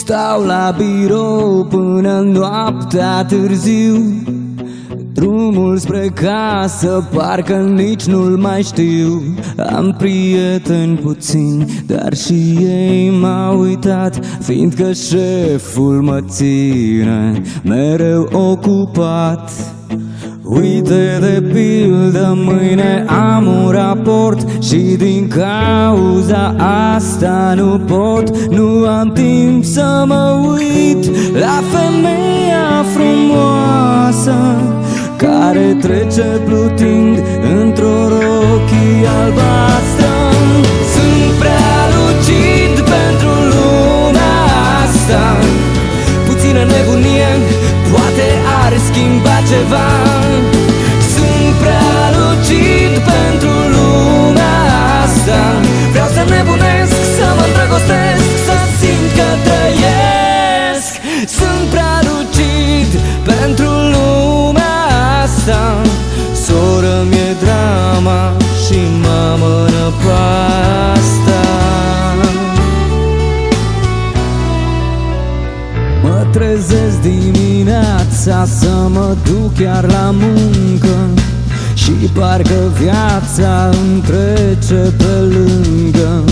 Stau la birou până noaptea târziu, drumul spre casă parcă nici nu-l mai știu. Am prieteni puțini, dar și ei m-au uitat, fiindcă șeful mă ține mereu ocupat. Uite de pildă, mâine am un raport și din cauza asta nu pot, nu am timp să mă uit la femeia frumoasă care trece plutind într-o rochie albastră. Sunt prea lucid pentru lumea asta, puțină nebunie poate ar schimba ceva. Sunt prea lucid pentru lumea asta, vreau să nebunesc, să mă îndrăgostesc, să simt că trăiesc. Sunt prea lucid pentru lumea asta, soră mi-e drama și mamă năpasta. Mă trezesc dimineața să mă duc chiar la muncă și parcă viața îmi trece pe lângă.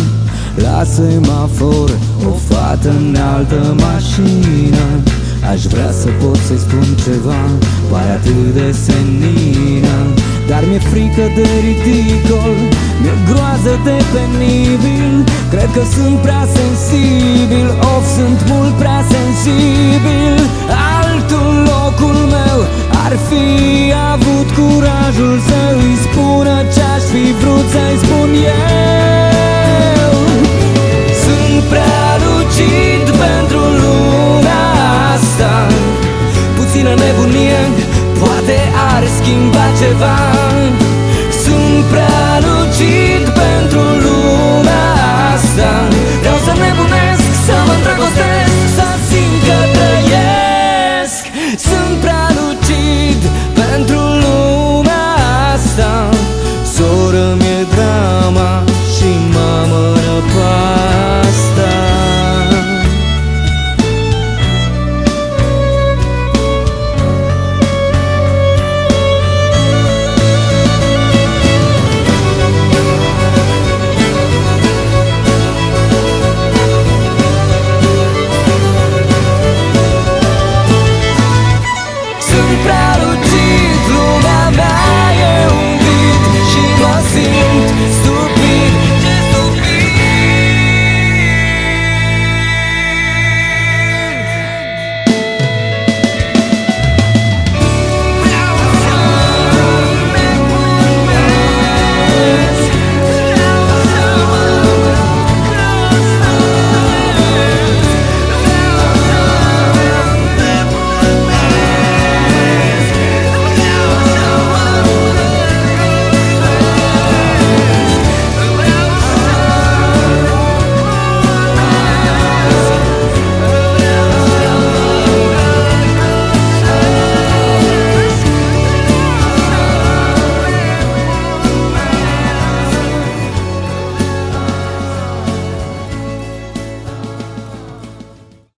La semafor o fată în altă mașină, aș vrea să pot să-i spun ceva, pare atât de senină, dar mi-e frică de ridicol, mi-e groază de penibil. Cred că sunt prea sensibil, of, sunt mult prea sensibil. Altul locul meu ar fi avut curajul să îi spună ce-aș fi vrut să-i spun eu. Sunt prea lucid pentru lumea asta, puțină nebunie poate ar schimba ceva.